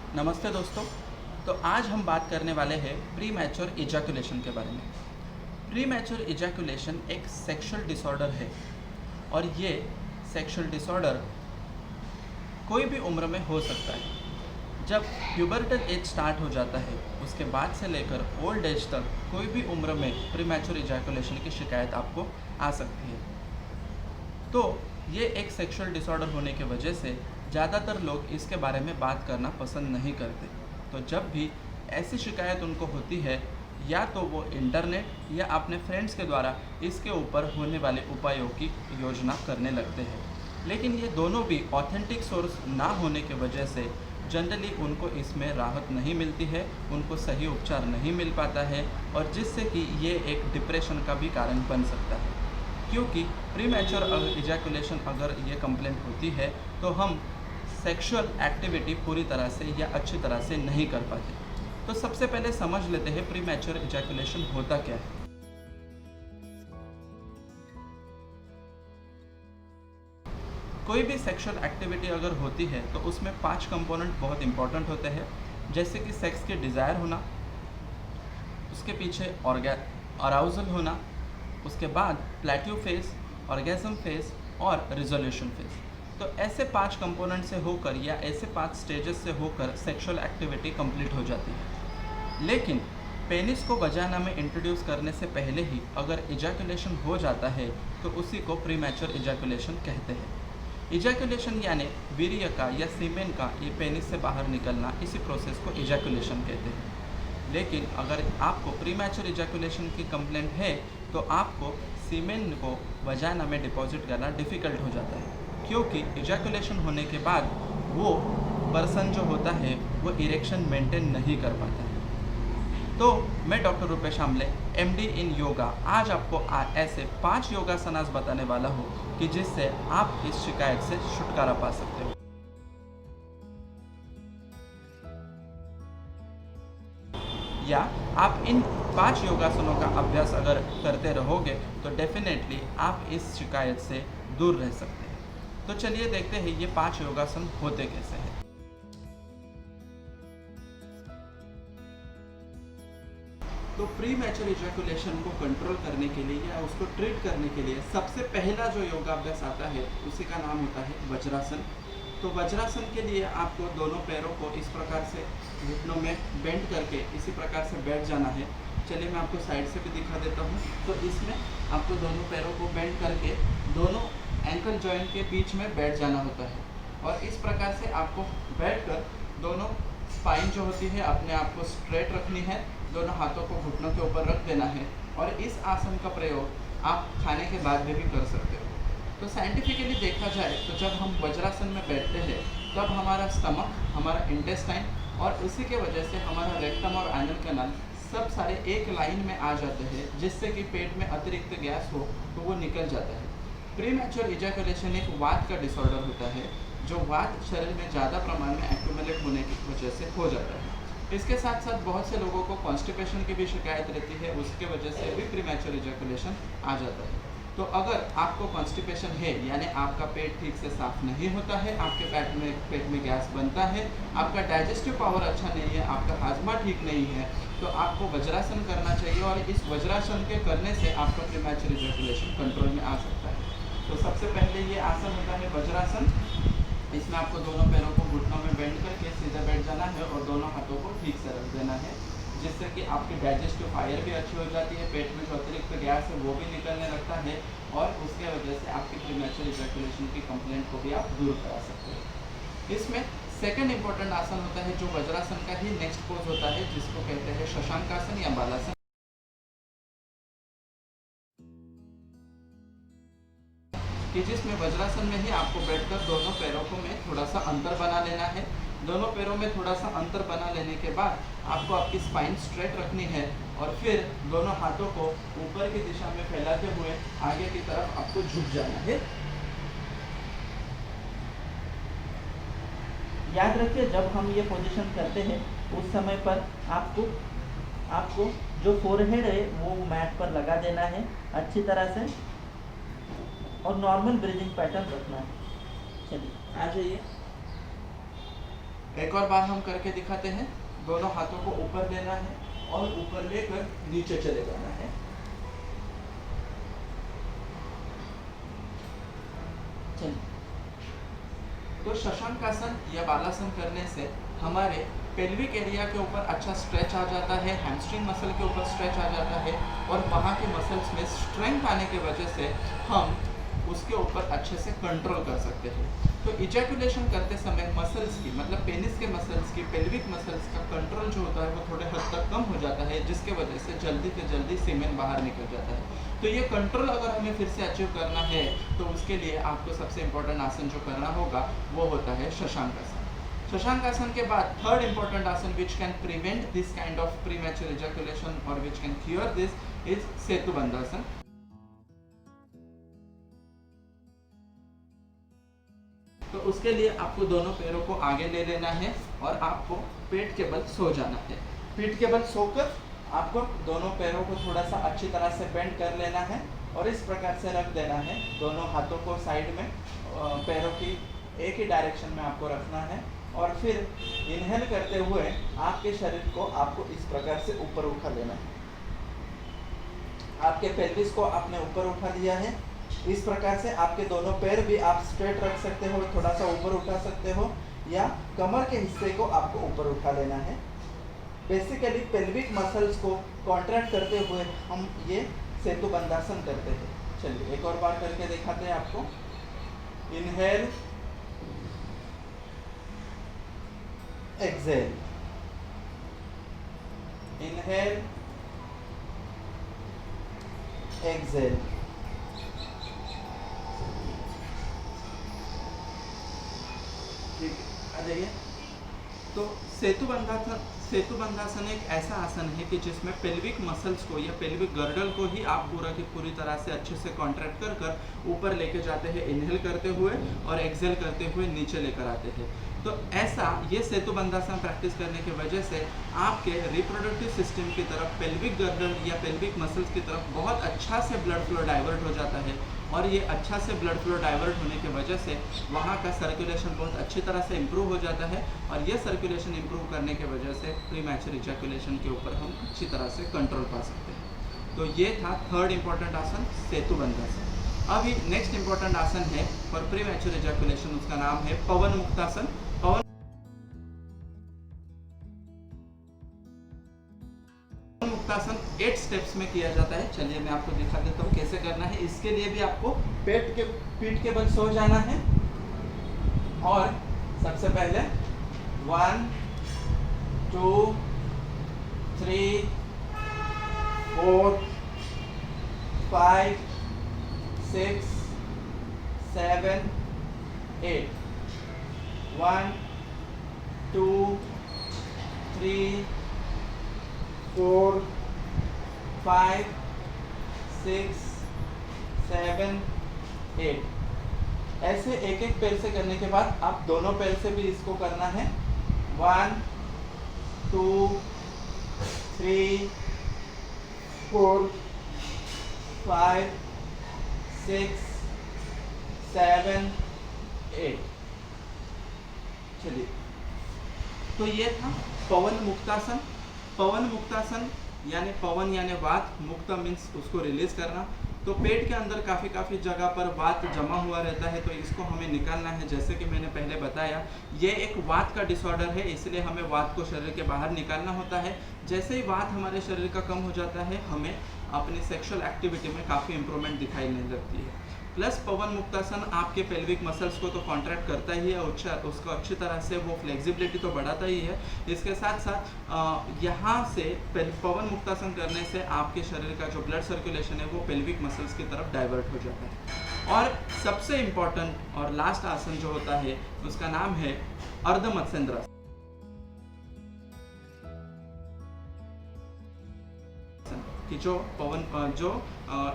नमस्ते दोस्तों। तो आज हम बात करने वाले हैं प्री मैच्योर इजैकुलेशन के बारे में। प्री मैच्योर इजैकुलेशन एक सेक्सुअल डिसऑर्डर है और ये सेक्सुअल डिसऑर्डर कोई भी उम्र में हो सकता है। जब प्यूबर्टल एज स्टार्ट हो जाता है उसके बाद से लेकर ओल्ड एज तक कोई भी उम्र में प्री मैच्योर इजैकुलेशन की शिकायत आपको आ सकती है। तो ये एक सेक्सुअल डिसऑर्डर होने की वजह से ज़्यादातर लोग इसके बारे में बात करना पसंद नहीं करते। तो जब भी ऐसी शिकायत उनको होती है या तो वो इंटरनेट या अपने फ्रेंड्स के द्वारा इसके ऊपर होने वाले उपायों की योजना करने लगते हैं। लेकिन ये दोनों भी ऑथेंटिक सोर्स ना होने की वजह से जनरली उनको इसमें राहत नहीं मिलती है, उनको सही उपचार नहीं मिल पाता है और जिससे कि ये एक डिप्रेशन का भी कारण बन सकता है। क्योंकि प्री मैच्योर इजैकुलेशन अगर ये कंप्लेंट होती है तो हम सेक्सुअल एक्टिविटी पूरी तरह से या अच्छी तरह से नहीं कर पाते। तो सबसे पहले समझ लेते हैं प्री मैच्योर इजैकुलेशन होता क्या है। कोई भी सेक्सुअल एक्टिविटी अगर होती है तो उसमें 5 कंपोनेंट बहुत इंपॉर्टेंट होते हैं, जैसे कि सेक्स के डिज़ायर होना, उसके पीछे अराउजल होना, उसके बाद प्लेट्यू फेज, ऑर्गेज़म फेज और रिजोल्यूशन फेज। तो ऐसे 5 कंपोनेंट से होकर या ऐसे 5 स्टेजेस से होकर सेक्सुअल एक्टिविटी कंप्लीट हो जाती है। लेकिन पेनिस को वजाना में इंट्रोड्यूस करने से पहले ही अगर इजैकुलेशन हो जाता है तो उसी को प्री मैच्योर इजैकुलेशन कहते हैं। इजैकुलेशन यानी वीर्य का या सीमेन का ये पेनिस से बाहर निकलना, इसी प्रोसेस को इजैकुलेशन कहते हैं। लेकिन अगर आपको प्री मैच्योर इजैकुलेशन की कंप्लेंट है तो आपको सीमेन को वजाना में डिपॉजिट करना डिफ़िकल्ट हो जाता है, क्योंकि इजैकुलेशन होने के बाद वो पर्सन जो होता है वो इरेक्शन मेंटेन नहीं कर पाता है। तो मैं डॉक्टर रुपेश आमले, एमडी इन योगा, आज आपको ऐसे 5 योगासनास बताने वाला हूँ कि जिससे आप इस शिकायत से छुटकारा पा सकते हो। या आप इन 5 योगासनों का अभ्यास अगर करते रहोगे तो डेफिनेटली आप इस शिकायत से दूर रह सकते हैं। तो चलिए देखते हैं ये 5 योगासन होते कैसे हैं। तो प्री मैच्योर इजैकुलेशन को कंट्रोल करने के लिए या उसको ट्रीट करने के लिए सबसे पहला जो योगाभ्यास आता है उसी का नाम होता है वज्रासन। तो वज्रासन के लिए आपको दोनों पैरों को इस प्रकार से घुटनों में बेंड करके इसी प्रकार से बैठ जाना है। चलिए मैं आपको साइड से भी दिखा देता हूँ। तो इसमें आपको दोनों पैरों को बेंड करके दोनों एंकल जॉइंट के बीच में बैठ जाना होता है और इस प्रकार से आपको बैठकर दोनों स्पाइन जो होती है अपने आप को स्ट्रेट रखनी है, दोनों हाथों को घुटनों के ऊपर रख देना है और इस आसन का प्रयोग आप खाने के बाद में भी कर सकते हो। तो साइंटिफिकली देखा जाए तो जब हम वज्रासन में बैठते हैं तब हमारा स्टमक, हमारा इंटेस्टाइन और उसी के वजह से हमारा रेक्टम और एनल कैनाल सब सारे एक लाइन में आ जाते हैं, जिससे कि पेट में अतिरिक्त गैस हो तो वो निकल जाता है। प्री मैच्योर इजैकुलेशन एक वात का डिसऑर्डर होता है, जो वात शरीर में ज़्यादा प्रमाण में एक्यूमुलेट होने की वजह से हो जाता है। इसके साथ साथ बहुत से लोगों को कॉन्स्टिपेशन की भी शिकायत रहती है, उसके वजह से भी प्री मैच्योर इजैकुलेशन आ जाता है। तो अगर आपको कॉन्स्टिपेशन है यानी आपका पेट ठीक से साफ नहीं होता है, आपके पेट में गैस बनता है, आपका डाइजेस्टिव पावर अच्छा नहीं है, आपका हाजमा ठीक नहीं है, तो आपको वज्रासन करना चाहिए और इस वज्रासन के करने से आपका प्री मैच्योर इजैकुलेशन कंट्रोल में आ सकता है। तो सबसे पहले ये आसन होता है वज्रासन। इसमें आपको दोनों पैरों को घुटनों में बेंड करके सीधा बैठ जाना है और दोनों हाथों को ठीक से रख देना है, जिससे कि आपकी डाइजेस्टिव फायर भी अच्छी हो जाती है, पेट में जो अतिरिक्त गैस है वो भी निकलने लगता है और उसके वजह से आपकी प्री मैच्योर इजैकुलेशन की कंप्लेंट को भी आप दूर करा सकते हो। इसमें सेकंड इंपॉर्टेंट आसन होता है जो वज्रासन का ही नेक्स्ट पोज होता है, जिसको कहते हैं शशांकासन या बालासन, कि जिसमें वज्रासन में ही आपको बैठकर दोनों पैरों को में थोड़ा सा अंतर बना लेना है। दोनों पैरों में थोड़ा सा अंतर बना लेने के बाद आपको आपकी स्पाइन स्ट्रेट रखनी है और फिर दोनों हाथों को ऊपर की दिशा में फैलाते हुए आगे की तरफ आपको झुक जाना है। याद रखिए जब हम ये पोजीशन करते हैं उस समय पर आपको जो फोरहेड है वो मैट पर लगा देना है अच्छी तरह से और नॉर्मल ब्रीदिंग पैटर्न रखना है। चलिए आ जाइए। एक और बार हम करके दिखाते हैं। दोनों हाथों को ऊपर लेना है और ऊपर लेकर नीचे चले जाना है। चलिए, तो शशांकासन या बालासन करने से हमारे पेल्विक एरिया के ऊपर अच्छा स्ट्रेच आ जाता है, हैमस्ट्रिंग मसल के ऊपर स्ट्रेच आ जाता है और वहाँ के मसल्स में स्ट्रेंथ आने की वजह से हम उसके ऊपर अच्छे से कंट्रोल कर सकते हैं। तो इजैकुलेशन करते समय मसल्स की, मतलब पेनिस के मसल्स की, पेल्विक मसल्स का कंट्रोल जो होता है वो थोड़े हद तक कम हो जाता है, जिसके वजह से जल्दी से जल्दी सीमेन बाहर निकल जाता है। तो ये कंट्रोल अगर हमें फिर से अचीव करना है तो उसके लिए आपको सबसे इम्पोर्टेंट आसन जो करना होगा वो होता है शशांकासन। शशांकासन के बाद third important asana which can prevent this kind of premature ejaculation और which can cure this is Setubandhasana. तो उसके लिए आपको दोनों पैरों को आगे ले लेना है और आपको पेट के बल सो जाना है। पीठ के बल सोकर आपको दोनों पैरों को थोड़ा सा अच्छी तरह से बेंड कर लेना है और इस प्रकार से रख देना है। दोनों हाथों को साइड में पैरों की एक ही डायरेक्शन में आपको रखना है और फिर इनहेल करते हुए आपके शरीर को आपको इस प्रकार से ऊपर उठा लेना है। आपके पेल्विस को आपने ऊपर उठा लिया है। इस प्रकार से आपके दोनों पैर भी आप स्ट्रेट रख सकते हो, थोड़ा सा ऊपर उठा सकते हो या कमर के हिस्से को आपको ऊपर उठा लेना है। बेसिकली पेल्विक मसल्स को कॉन्ट्रैक्ट करते हुए हम ये सेतुबंधासन करते हैं। चलिए एक और बार करके दिखाते हैं आपको। Inhale, exhale, inhale, exhale. ठीक है, आ जाइए। तो सेतुबंधासन एक ऐसा आसन है कि जिसमें पेल्विक मसल्स को या पेल्विक गर्डल को ही आप पूरा की पूरी तरह से अच्छे से कॉन्ट्रैक्ट कर कर ऊपर लेके जाते हैं, इनहेल करते हुए और एक्सेल करते हुए नीचे लेकर आते हैं। तो ऐसा ये सेतुबंधासन प्रैक्टिस करने की वजह से आपके रिप्रोडक्टिव सिस्टम की तरफ, पेल्विक गर्डल या पेल्विक मसल्स की तरफ बहुत अच्छा से ब्लड फ्लो डाइवर्ट हो जाता है और ये अच्छा से ब्लड फ्लो डाइवर्ट होने की वजह से वहाँ का सर्कुलेशन बहुत अच्छी तरह से इम्प्रूव हो जाता है और ये सर्कुलेशन इम्प्रूव करने की वजह से प्रीमैच्योर इजैकुलेशन के ऊपर हम अच्छी तरह से कंट्रोल पा सकते हैं। तो ये था थर्ड इम्पॉर्टेंट आसन, सेतुबंधासन। अभी नेक्स्ट इम्पॉर्टेंट आसन है फॉर प्रीमैच्योर इजैकुलेशन, उसका नाम है पवन मुक्तासन। पवन मुक्तासन 8 स्टेप्स में किया जाता है। चलिए मैं आपको दिखा देता हूँ कैसे करना है। इसके लिए भी आपको पीठ के बल सो जाना है और सबसे पहले 1 2 3 4 5 6 7 8 1 2 3 4 5 6 7 8। ऐसे एक एक पैर से करने के बाद आप दोनों पैर से भी इसको करना है। 1 2 3 4 5 6 7 8। चलिए, तो ये था पवन मुक्तासन। पवन मुक्तासन यानी पवन यानी वात, मुक्त मीन्स उसको रिलीज करना। तो पेट के अंदर काफ़ी जगह पर वात जमा हुआ रहता है, तो इसको हमें निकालना है। जैसे कि मैंने पहले बताया, ये एक वात का डिसऑर्डर है, इसलिए हमें वात को शरीर के बाहर निकालना होता है। जैसे ही वात हमारे शरीर का कम हो जाता है, हमें अपनी सेक्सुअल एक्टिविटी में काफ़ी इंप्रूवमेंट दिखाई नहीं लगती है। प्लस पवन मुक्तासन आपके पेल्विक मसल्स को तो कॉन्ट्रैक्ट करता ही है, उसको अच्छी तरह से वो फ्लेक्सिबिलिटी तो बढ़ाता ही है। इसके साथ साथ यहाँ से पवन मुक्तासन करने से आपके शरीर का जो ब्लड सर्कुलेशन है वो पेल्विक मसल्स की तरफ डाइवर्ट हो जाता है। और सबसे इम्पॉर्टेंट और लास्ट आसन जो होता है उसका नाम है अर्ध मत्स्येंद्रासन, कि जो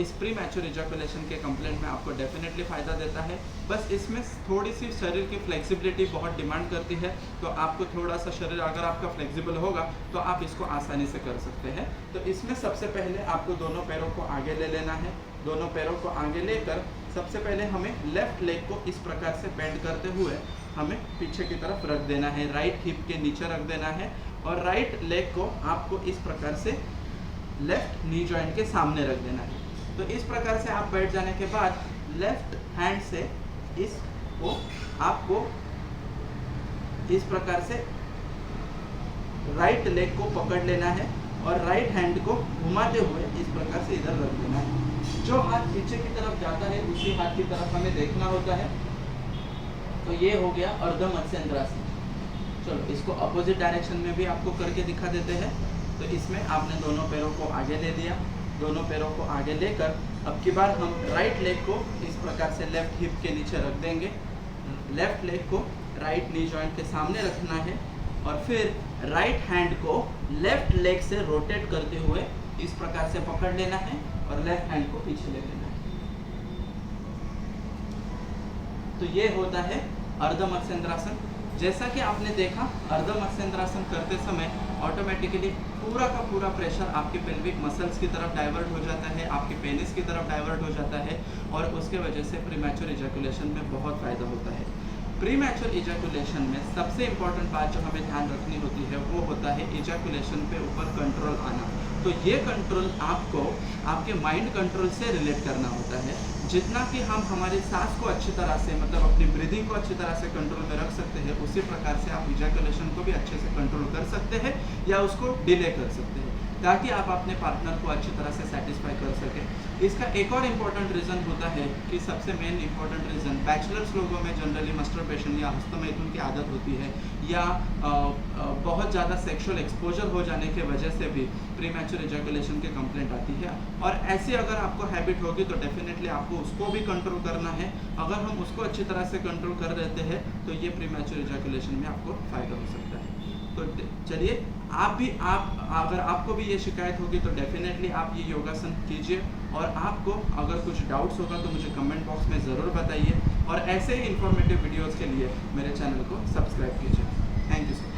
इस प्री मैच्योर इजैकुलेशन के कंप्लेंट में आपको डेफिनेटली फ़ायदा देता है। बस इसमें थोड़ी सी शरीर की फ्लेक्सिबिलिटी बहुत डिमांड करती है, तो आपको थोड़ा सा शरीर अगर आपका फ्लेक्सिबल होगा तो आप इसको आसानी से कर सकते हैं। तो इसमें सबसे पहले आपको दोनों पैरों को आगे ले लेना है। दोनों पैरों को आगे लेकर सबसे पहले हमें लेफ्ट लेग को इस प्रकार से बेंड करते हुए हमें पीछे की तरफ रख देना है, राइट हिप के नीचे रख देना है, और राइट लेग को आपको इस प्रकार से लेफ्ट नी जॉइंट के सामने रख देना है। तो इस प्रकार से आप बैठ जाने के बाद लेफ्ट हैंड से इसको आपको इस प्रकार से राइट लेग को पकड़ लेना है और राइट हैंड को घुमाते हुए इस प्रकार से इधर रख देना है। जो हाथ पीछे की तरफ जाता है उसी हाथ की तरफ हमें देखना होता है। तो ये हो गया अर्ध मत्स्येंद्रासन। चलो इसको अपोजिट डायरेक्शन में भी आपको करके दिखा देते हैं। तो इसमें आपने दोनों पैरों को आगे ले लिया, दोनों पैरों को आगे लेकर अब की बार हम राइट लेग को इस प्रकार से लेफ्ट हिप के नीचे रख देंगे, लेफ्ट लेग को राइट नी जॉइंट के सामने रखना है और फिर राइट हैंड को लेफ्ट लेग से रोटेट करते हुए इस प्रकार से पकड़ लेना है और लेफ्ट हैंड को पीछे ले लेना है। तो ये होता है अर्ध मत्स्येंद्रासन। जैसा कि आपने देखा, अर्ध मत्स्येंद्रासन करते समय ऑटोमेटिकली पूरा का पूरा प्रेशर आपके पेल्विक मसल्स की तरफ डाइवर्ट हो जाता है, आपके पेनिस की तरफ डाइवर्ट हो जाता है और उसके वजह से प्रीमैच्योर इजैकुलेशन में बहुत फ़ायदा होता है। प्रीमैच्योर इजैकुलेशन में सबसे इम्पॉर्टेंट बात जो हमें ध्यान रखनी होती है वो होता है इजैकुलेशन पे ऊपर कंट्रोल आना। तो ये कंट्रोल आपको आपके माइंड कंट्रोल से रिलेट करना होता है। जितना कि हम हमारी सांस को अच्छी तरह से, मतलब अपनी ब्रीदिंग को अच्छी तरह से कंट्रोल में रख सकते हैं, उसी प्रकार से आप इजैकुलेशन को भी अच्छे से कंट्रोल कर सकते हैं या उसको डिले कर सकते हैं, ताकि आप अपने पार्टनर को अच्छी तरह से सेटिस्फाई कर सकें। इसका एक और इम्पॉर्टेंट रीज़न होता है कि सबसे मेन इम्पॉर्टेंट रीज़न, बैचलर्स लोगों में जनरली मस्टरबेशन या हस्तमैथुन की आदत होती है या बहुत ज़्यादा सेक्सुअल एक्सपोजर हो जाने के वजह से भी प्रीमैच्योर इजैकुलेशन की कंप्लेंट आती है। और ऐसी अगर आपको हैबिट होगी तो डेफिनेटली आपको उसको भी कंट्रोल करना है। अगर हम उसको अच्छी तरह से कंट्रोल कर लेते हैं तो ये प्रीमैच्योर इजैकुलेशन में आपको फ़ायदा हो सकता है। तो चलिए अगर आपको भी ये शिकायत होगी तो डेफिनेटली आप ये योगासन कीजिए, और आपको अगर कुछ डाउट्स होगा तो मुझे कमेंट बॉक्स में ज़रूर बताइए, और ऐसे ही इन्फॉर्मेटिव वीडियोज़ के लिए मेरे चैनल को सब्सक्राइब कीजिए। Thank you so much.